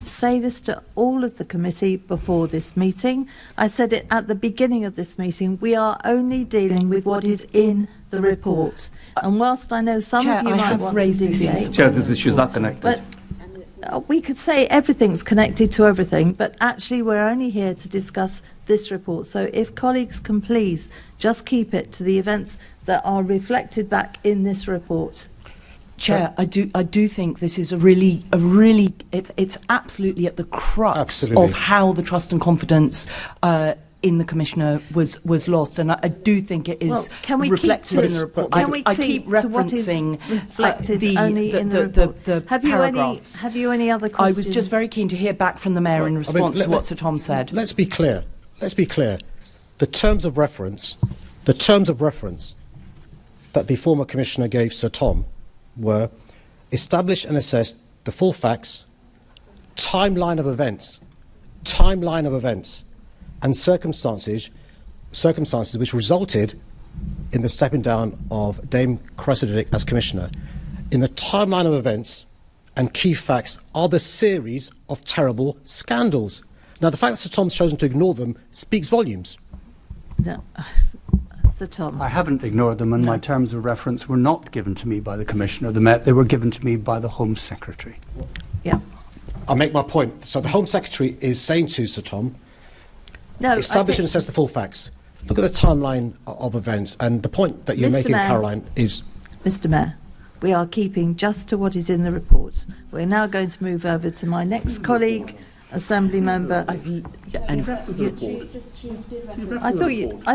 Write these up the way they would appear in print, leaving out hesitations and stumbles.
say this to all of the committee before this meeting. I said it at the beginning of this meeting. We are only dealing with what is in the report. And whilst I know some Chair, of you I might have want raised to issues. deviate, Chair, these issues are connected. but we could say everything's connected to everything, but actually we're only here to discuss this report. So if colleagues can please just keep it to the events that are reflected back in this report. Chair, I do think this is a really it's absolutely at the crux of how the trust and confidence in the Commissioner was lost, and I do think it is reflected in the report. I keep referencing the paragraphs. Have you any other questions? I was just very keen to hear back from the Mayor in response to what Sir Tom said. Let's be clear. The terms of reference that the former Commissioner gave Sir Tom were establish and assess the full facts, timeline of events, and circumstances which resulted in the stepping down of Dame Cressida as Commissioner. In the timeline of events and key facts are the series of terrible scandals. Now, the fact that Sir Tom's chosen to ignore them speaks volumes. No. Sir Tom. I haven't ignored them, and my terms of reference were not given to me by the Commissioner. They were given to me by the Home Secretary. Yeah. I'll make my point. So the Home Secretary is saying to Sir Tom, establish and assess the full facts. Look at the timeline of events, and the point that you're making, Caroline, is... Mr Mayor, we are keeping just to what is in the report. We're now going to move over to my next colleague, Assembly Member. I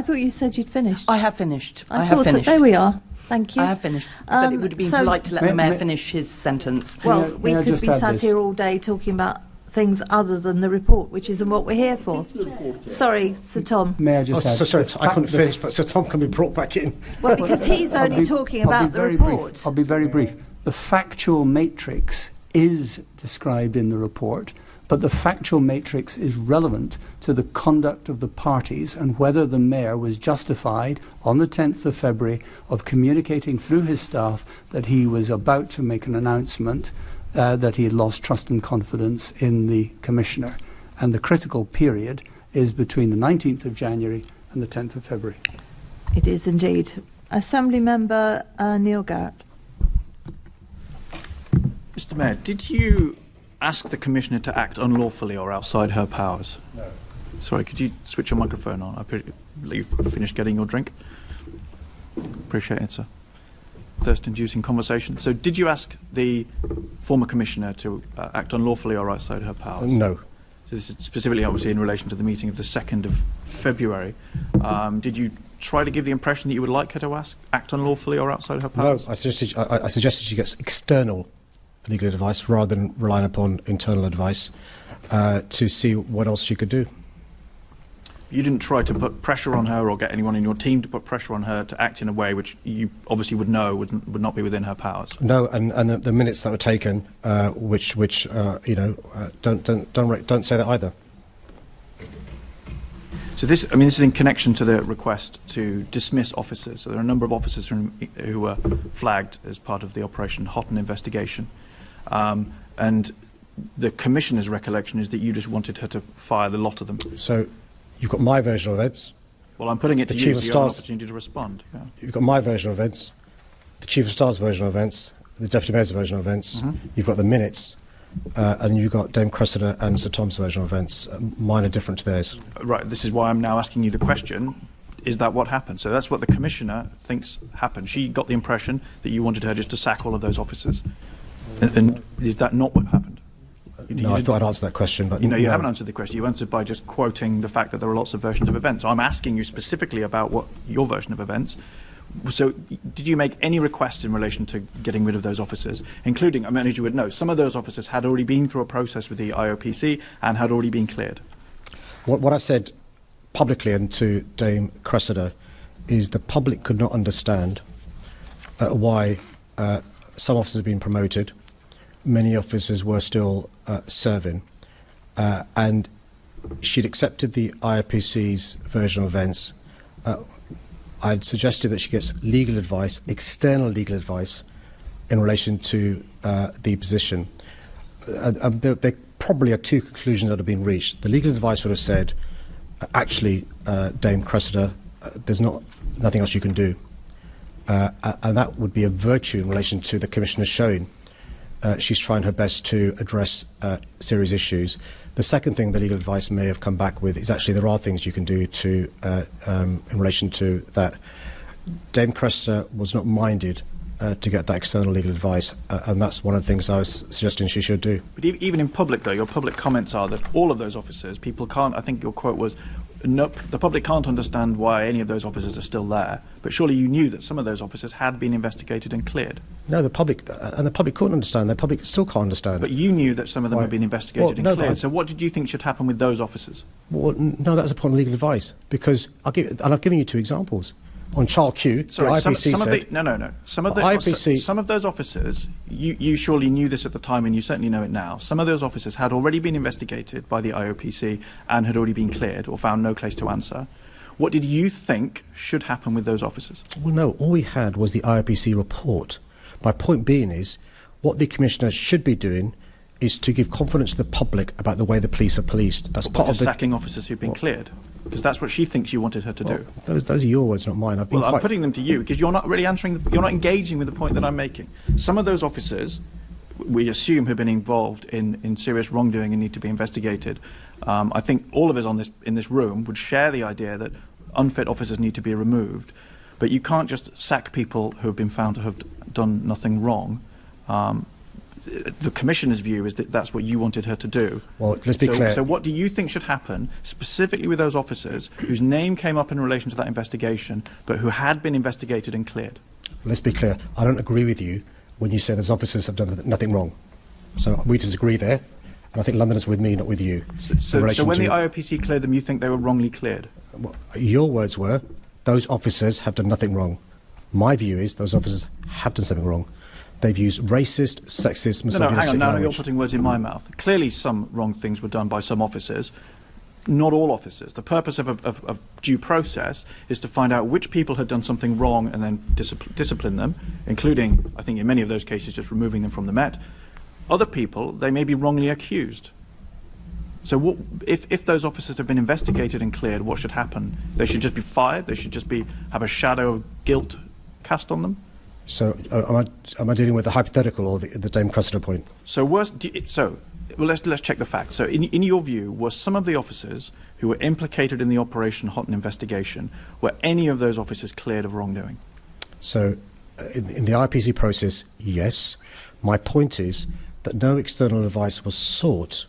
thought you said you'd finished. I have finished. I have finished. There we are. Thank you. I have finished. But it would have been polite to let the Mayor finish his sentence. Well, we could be sat here all day talking about things other than the report, which isn't what we're here for. Sorry, Sir Tom. May I just add? Sorry, I couldn't finish, but Sir Tom can be brought back in. Well, because he's only talking about the report. I'll be very brief. The factual matrix is described in the report, but the factual matrix is relevant to the conduct of the parties and whether the Mayor was justified on the 10th of February of communicating through his staff that he was about to make an announcement that he had lost trust and confidence in the Commissioner. And the critical period is between the 19th of January and the 10th of February. It is indeed. Assembly Member Neil Garrett. Mr Mayor, did you ask the Commissioner to act unlawfully or outside her powers? No. Sorry, could you switch your microphone on? I believe you've finished getting your drink. Appreciate it, sir. Thirst-inducing conversation. So did you ask the former Commissioner to act unlawfully or outside her powers? No. So this is specifically, obviously, in relation to the meeting of the 2nd of February. Did you try to give the impression that you would like her to act unlawfully or outside her powers? No, I suggested she gets external legal advice rather than relying upon internal advice to see what else she could do. You didn't try to put pressure on her or get anyone in your team to put pressure on her to act in a way which you obviously would know would not be within her powers. No, and the minutes that were taken, which don't say that either. So this is in connection to the request to dismiss officers. So there are a number of officers who were flagged as part of the Operation Houghton investigation, and the Commissioner's recollection is that you just wanted her to fire the lot of them. So you've got my version of events. Well, I'm putting it to you so you have an opportunity to respond. Yeah. You've got my version of events, the Chief of Staff's version of events, the Deputy Mayor's version of events. You've got the minutes, and then you've got Dame Cressida and Sir Tom's version of events. Mine are different to theirs. Right. This is why I'm now asking you the question. Is that what happened? So that's what the Commissioner thinks happened. She got the impression that you wanted her just to sack all of those officers. And is that not what happened? No, I thought I'd answer that question, but you haven't answered the question. You answered by just quoting the fact that there are lots of versions of events. So I'm asking you specifically about what your version of events. So did you make any requests in relation to getting rid of those officers, including, as you would know, some of those officers had already been through a process with the IOPC and had already been cleared? What I said publicly and to Dame Cressida is the public could not understand why some officers have been promoted, many officers were still serving, and she'd accepted the IOPC's version of events. I'd suggested that she gets legal advice, external legal advice, in relation to the position. They're probably are two conclusions that have been reached. The legal advice would have said, actually, Dame Cressida, there's nothing else you can do. And that would be a virtue in relation to the Commissioner showing she's trying her best to address serious issues. The second thing the legal advice may have come back with is actually there are things you can do to, in relation to that. Dame Cressida was not minded to get that external legal advice, and that's one of the things I was suggesting she should do. But even in public, though, your public comments are that all of those officers, people can't, I think your quote was, no, the public can't understand why any of those officers are still there, but surely you knew that some of those officers had been investigated and cleared. No, the public couldn't understand. The public still can't understand. But you knew that some of them had been investigated and no, cleared. So what did you think should happen with those officers? Well, no, that's a point of legal advice, because I've given you two examples. On Child Q, Sorry, the IPC said... Some of those officers, you surely knew this at the time and you certainly know it now, some of those officers had already been investigated by the IOPC and had already been cleared or found no case to answer. What did you think should happen with those officers? Well, no, all we had was the IOPC report. My point being is, what the Commissioner should be doing is to give confidence to the public about the way the police are policed. That's part of the... sacking officers who've been cleared? Because that's what she thinks you wanted her to do. Those are your words, not mine. I'm putting them to you because you're not really answering, you're not engaging with the point that I'm making. Some of those officers, we assume, have been involved in serious wrongdoing and need to be investigated. I think all of us in this room would share the idea that unfit officers need to be removed, but you can't just sack people who have been found to have done nothing wrong. The Commissioner's view is that that's what you wanted her to do. Well, let's be clear. So what do you think should happen, specifically with those officers whose name came up in relation to that investigation, but who had been investigated and cleared? Let's be clear. I don't agree with you when you say those officers have done nothing wrong. So we disagree there, and I think London is with me, not with you. So when the IOPC cleared them, you think they were wrongly cleared? Well, your words were, those officers have done nothing wrong. My view is those officers have done something wrong. They've used racist, sexist, misogynistic hang on, now language. you're putting words in my mouth. Clearly some wrong things were done by some officers, not all officers. The purpose of due process is to find out which people had done something wrong and then discipline them, including, I think in many of those cases, just removing them from the Met. Other people, they may be wrongly accused. So if those officers have been investigated and cleared, what should happen? They should just be fired? They should just have a shadow of guilt cast on them? So am I dealing with the hypothetical or the Dame Cressida point? So let's check the facts. So in your view, were some of the officers who were implicated in the Operation Houghton investigation, were any of those officers cleared of wrongdoing? So in the IPC process, yes. My point is that no external advice was sought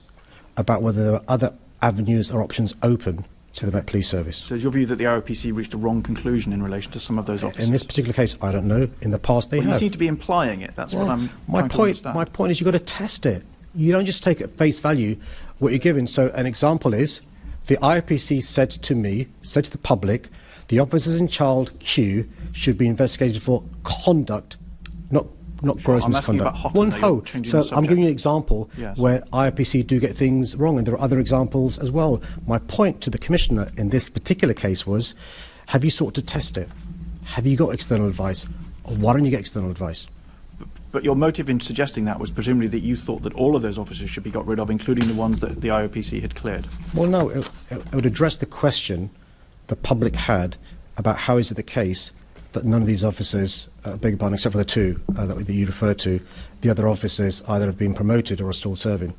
about whether there were other avenues or options open to the Met Police Service. So is your view that the IOPC reached a wrong conclusion in relation to some of those officers? In this particular case, I don't know. In the past, they have. You seem to be implying it. That's what I'm trying to understand. My point is you've got to test it. You don't just take at face value what you're given. So an example is the IOPC said to me, said to the public, the officers in Child Q should be investigated for conduct, not gross misconduct. So I'm giving you an example where IOPC do get things wrong, and there are other examples as well. My point to the Commissioner in this particular case was, have you sought to test it? Have you got external advice? Or why don't you get external advice? But your motive in suggesting that was presumably that you thought that all of those officers should be got rid of, including the ones that the IOPC had cleared. Well, no, it would address the question the public had about how is it the case that none of these officers, beg your pardon, except for the two that you referred to, the other officers either have been promoted or are still serving.